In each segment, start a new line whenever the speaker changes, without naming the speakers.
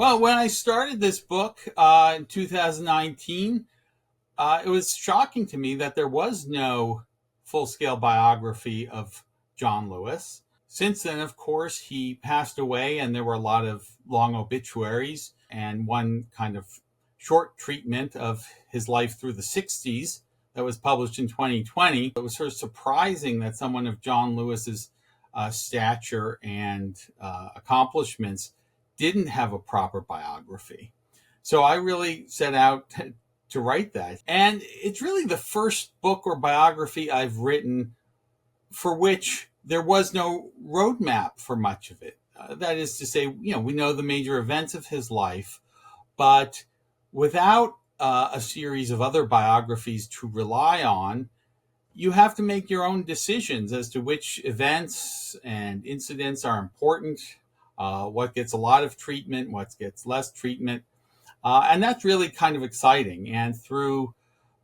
Well, when I started this book in 2019, it was shocking to me that there was no full scale biography of John Lewis. Since then, of course, he passed away, and there were a lot of long obituaries and one kind of short treatment of his life through the 60s that was published in 2020. It was sort of surprising that someone of John Lewis's stature and accomplishments didn't have a proper biography. So I really set out to write that. And it's really the first book or biography I've written for which there was no roadmap for much of it. That is to say, we know the major events of his life, but without a series of other biographies to rely on, you have to make your own decisions as to which events and incidents are important, what gets a lot of treatment, what gets less treatment. And that's really kind of exciting. And through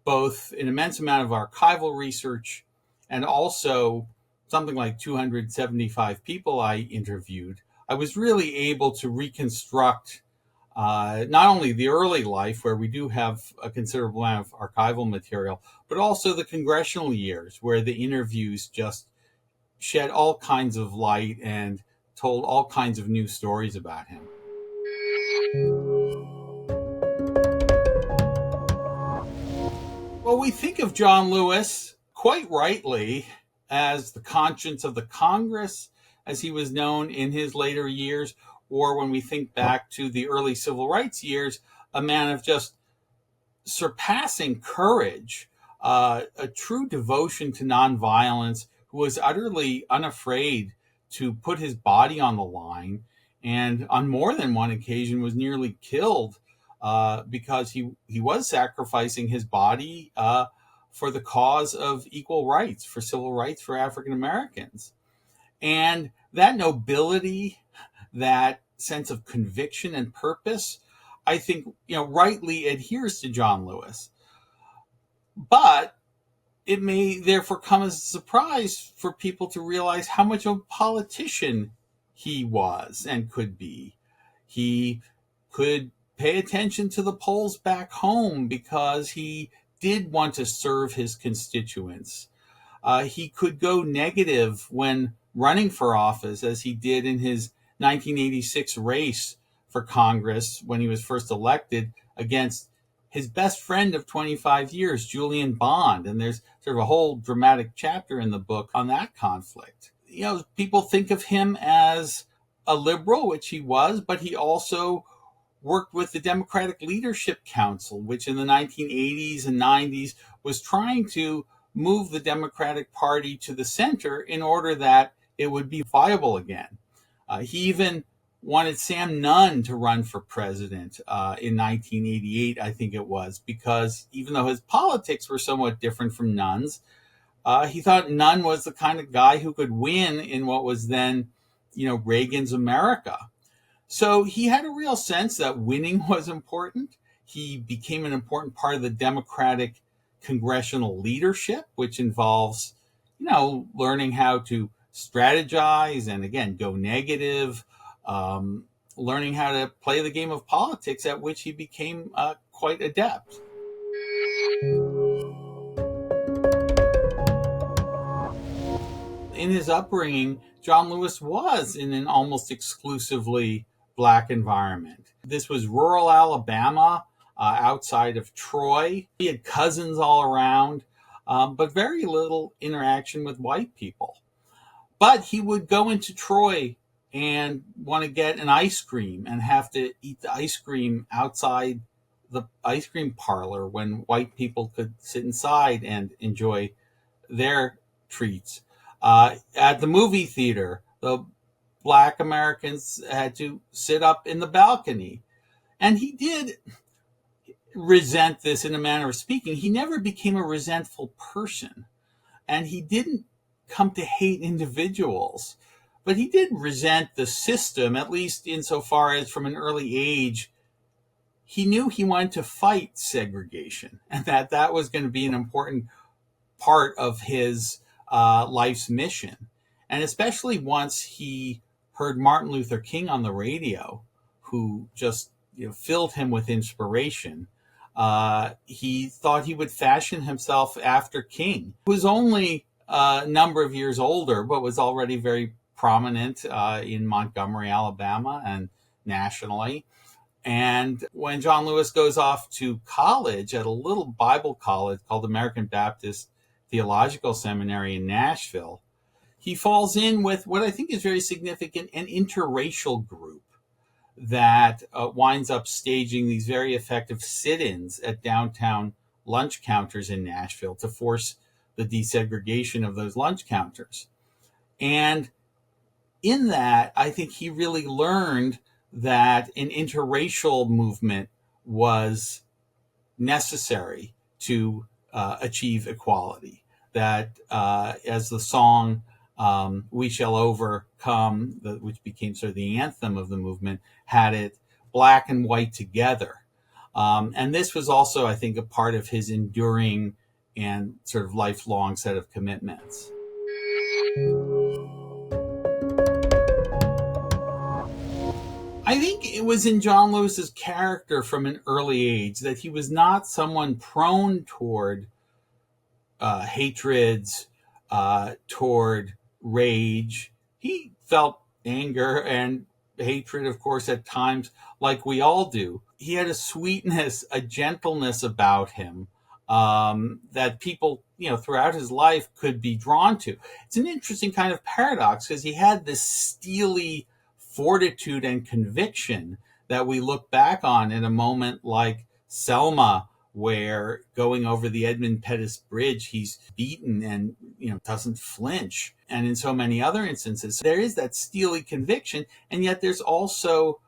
both an immense amount of archival research and also something like 275 people I interviewed, I was really able to reconstruct not only the early life, where we do have a considerable amount of archival material, but also the congressional years, where the interviews just shed all kinds of light and told all kinds of new stories about him. Well, we think of John Lewis, quite rightly, as the conscience of the Congress, as he was known in his later years, or when we think back to the early civil rights years, a man of just surpassing courage, a true devotion to nonviolence, who was utterly unafraid to put his body on the line, and on more than one occasion was nearly killed because he was sacrificing his body for the cause of equal rights, for civil rights for African Americans. And that nobility, that sense of conviction and purpose, I think, rightly adheres to John Lewis. But it may therefore come as a surprise for people to realize how much of a politician he was and could be. He could pay attention to the polls back home because he did want to serve his constituents. He could go negative when running for office, as he did in his 1986 race for Congress when he was first elected against his best friend of 25 years, Julian Bond. And there's sort of a whole dramatic chapter in the book on that conflict. People think of him as a liberal, which he was, but he also worked with the Democratic Leadership Council, which in the 1980s and 90s was trying to move the Democratic Party to the center in order that it would be viable again. He even wanted Sam Nunn to run for president in 1988, I think it was, because even though his politics were somewhat different from Nunn's, he thought Nunn was the kind of guy who could win in what was then, Reagan's America. So he had a real sense that winning was important. He became an important part of the Democratic congressional leadership, which involves, learning how to strategize and, again, go negative, learning how to play the game of politics, at which he became quite adept. In his upbringing, John Lewis was in an almost exclusively Black environment. This was rural Alabama, outside of Troy. He had cousins all around, but very little interaction with white people. But he would go into Troy and want to get an ice cream and have to eat the ice cream outside the ice cream parlor when white people could sit inside and enjoy their treats. At the movie theater, the Black Americans had to sit up in the balcony. And he did resent this, in a manner of speaking. He never became a resentful person. And he didn't come to hate individuals. But he did resent the system, at least insofar as from an early age, he knew he wanted to fight segregation, and that was going to be an important part of his life's mission. And especially once he heard Martin Luther King on the radio, who just filled him with inspiration. He thought he would fashion himself after King, who was only a number of years older, but was already very prominent in Montgomery, Alabama, and nationally. And when John Lewis goes off to college at a little Bible college called American Baptist Theological Seminary in Nashville, he falls in with what I think is very significant, an interracial group that winds up staging these very effective sit-ins at downtown lunch counters in Nashville to force the desegregation of those lunch counters. And in that, I think he really learned that an interracial movement was necessary to achieve equality. That as the song "We Shall Overcome," which became sort of the anthem of the movement, had it black and white together. And this was also, I think, a part of his enduring and sort of lifelong set of commitments. I think it was in John Lewis's character from an early age that he was not someone prone toward hatreds, toward rage. He felt anger and hatred, of course, at times, like we all do. He had a sweetness, a gentleness about him that people, throughout his life could be drawn to. It's an interesting kind of paradox because he had this steely fortitude and conviction that we look back on in a moment like Selma, where going over the Edmund Pettus Bridge, he's beaten and doesn't flinch. And in so many other instances, there is that steely conviction, and yet there's also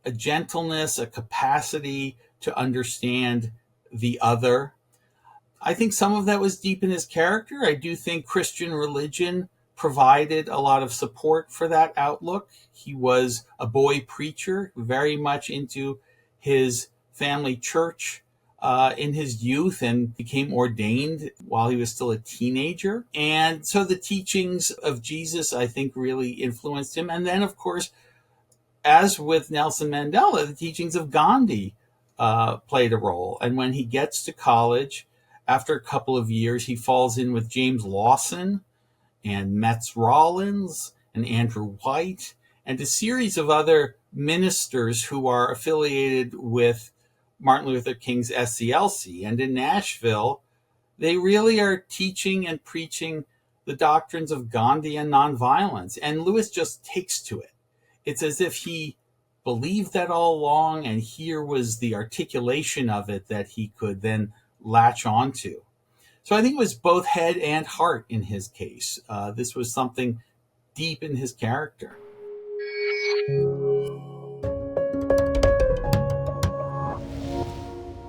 a gentleness, a capacity to understand the other. I think some of that was deep in his character. I do think Christian religion provided a lot of support for that outlook. He was a boy preacher, very much into his family church in his youth, and became ordained while he was still a teenager. And so the teachings of Jesus, I think, really influenced him. And then, of course, as with Nelson Mandela, the teachings of Gandhi played a role. And when he gets to college, after a couple of years, he falls in with James Lawson and Metz Rollins and Andrew White and a series of other ministers who are affiliated with Martin Luther King's SCLC. And in Nashville, they really are teaching and preaching the doctrines of Gandhi and nonviolence. And Lewis just takes to it. It's as if he believed that all along, and here was the articulation of it that he could then latch onto. So I think it was both head and heart in his case. This was something deep in his character.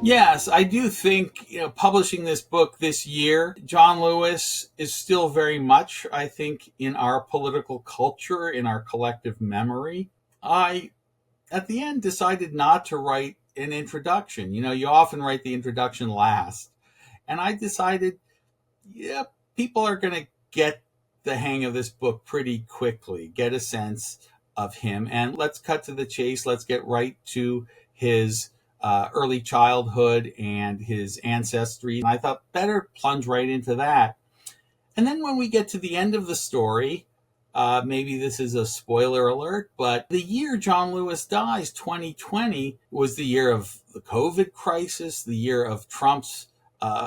Yes, I do think, publishing this book this year, John Lewis is still very much, I think, in our political culture, in our collective memory. I, at the end, decided not to write an introduction. You often write the introduction last. And I decided, people are going to get the hang of this book pretty quickly, get a sense of him. And let's cut to the chase. Let's get right to his early childhood and his ancestry. And I thought better plunge right into that. And then when we get to the end of the story, maybe this is a spoiler alert, but the year John Lewis dies, 2020, was the year of the COVID crisis, the year of Trump's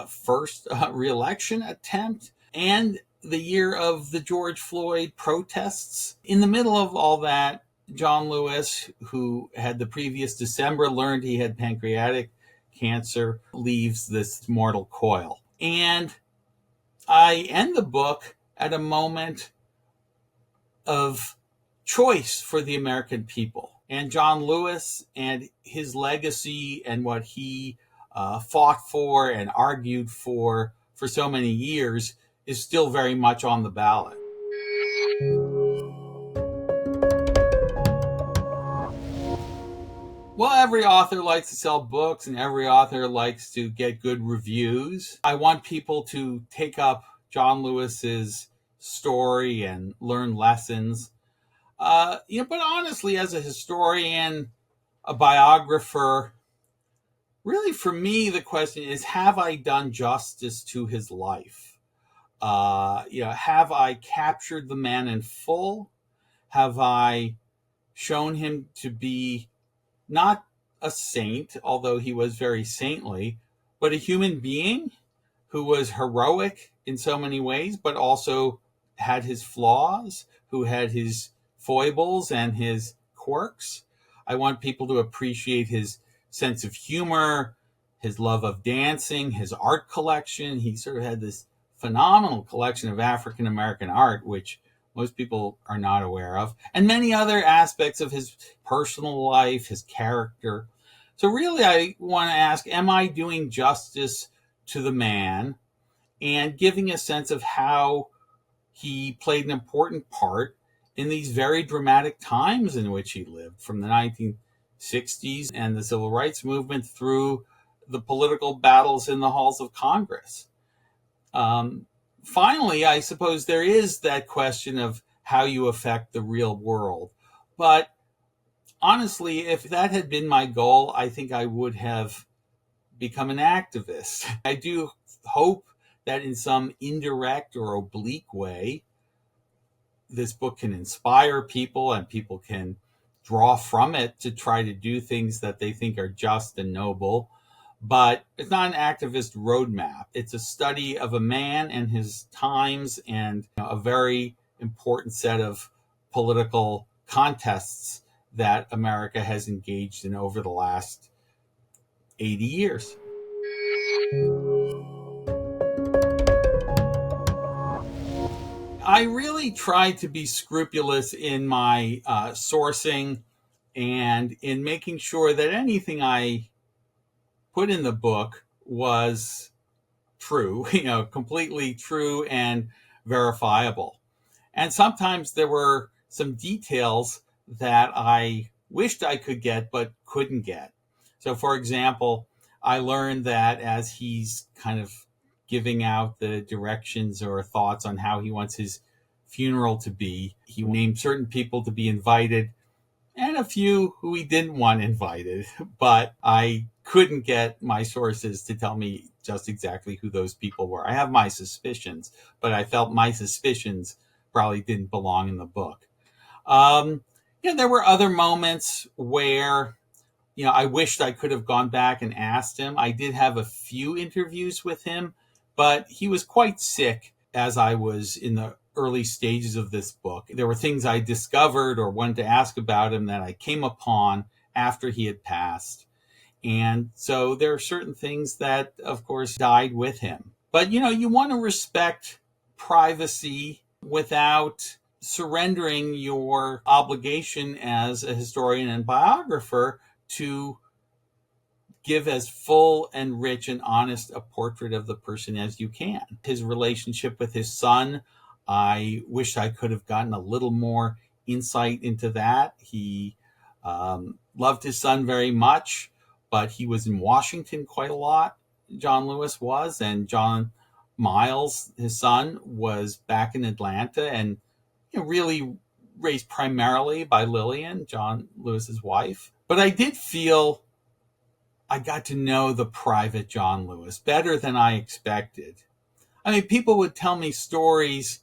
first re-election attempt, and the year of the George Floyd protests. In the middle of all that, John Lewis, who had the previous December learned he had pancreatic cancer, leaves this mortal coil. And I end the book at a moment of choice for the American people. And John Lewis and his legacy and what he fought for and argued for so many years is still very much on the ballot. Well, every author likes to sell books and every author likes to get good reviews. I want people to take up John Lewis's story and learn lessons. But honestly, as a historian, a biographer, really for me, the question is, have I done justice to his life? Have I captured the man in full? Have I shown him to be not a saint, although he was very saintly, but a human being who was heroic in so many ways, but also had his flaws, who had his foibles and his quirks? I want people to appreciate his sense of humor, his love of dancing, his art collection. He sort of had this phenomenal collection of African American art, which most people are not aware of, and many other aspects of his personal life, his character. So really, I want to ask, am I doing justice to the man and giving a sense of how he played an important part in these very dramatic times in which he lived, from the 1960s and the Civil Rights Movement through the political battles in the halls of Congress? Finally, I suppose there is that question of how you affect the real world. But honestly, if that had been my goal, I think I would have become an activist. I do hope that in some indirect or oblique way, this book can inspire people and people can draw from it to try to do things that they think are just and noble. But it's not an activist roadmap. It's a study of a man and his times and a very important set of political contests that America has engaged in over the last 80 years. I really try to be scrupulous in my sourcing and in making sure that anything I put in the book was true, completely true and verifiable. And sometimes there were some details that I wished I could get but couldn't get. So, for example, I learned that as he's kind of giving out the directions or thoughts on how he wants his funeral to be, he named certain people to be invited and a few who he didn't want invited, but I couldn't get my sources to tell me just exactly who those people were. I have my suspicions, but I felt my suspicions probably didn't belong in the book. There were other moments where, I wished I could have gone back and asked him. I did have a few interviews with him, but he was quite sick as I was in the early stages of this book. There were things I discovered or wanted to ask about him that I came upon after he had passed. And so there are certain things that, of course, died with him. But, you want to respect privacy without surrendering your obligation as a historian and biographer to give as full and rich and honest a portrait of the person as you can. His relationship with his son, I wish I could have gotten a little more insight into that. He loved his son very much, but he was in Washington quite a lot, John Lewis was, and John Miles, his son, was back in Atlanta and really raised primarily by Lillian, John Lewis's wife. But I did feel I got to know the private John Lewis better than I expected. I mean, people would tell me stories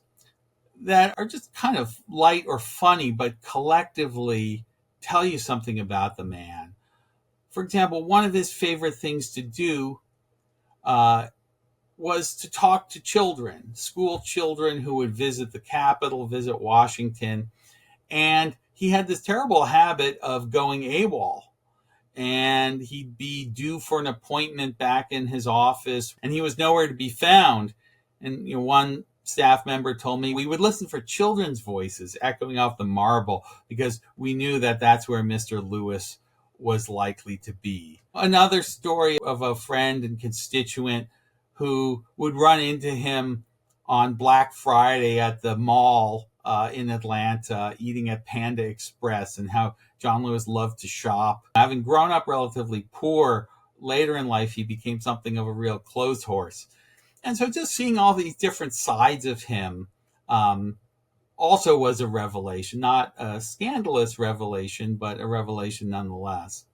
that are just kind of light or funny, but collectively tell you something about the man. For example, one of his favorite things to do was to talk to children, school children who would visit the Capitol, visit Washington. And he had this terrible habit of going AWOL. And he'd be due for an appointment back in his office, and he was nowhere to be found. And one staff member told me we would listen for children's voices echoing off the marble because we knew that that's where Mr. Lewis was likely to be. Another story of a friend and constituent who would run into him on Black Friday at the mall in Atlanta, eating at Panda Express, and how John Lewis loved to shop. Having grown up relatively poor, later in life he became something of a real clothes horse. And so just seeing all these different sides of him also was a revelation, not a scandalous revelation, but a revelation nonetheless.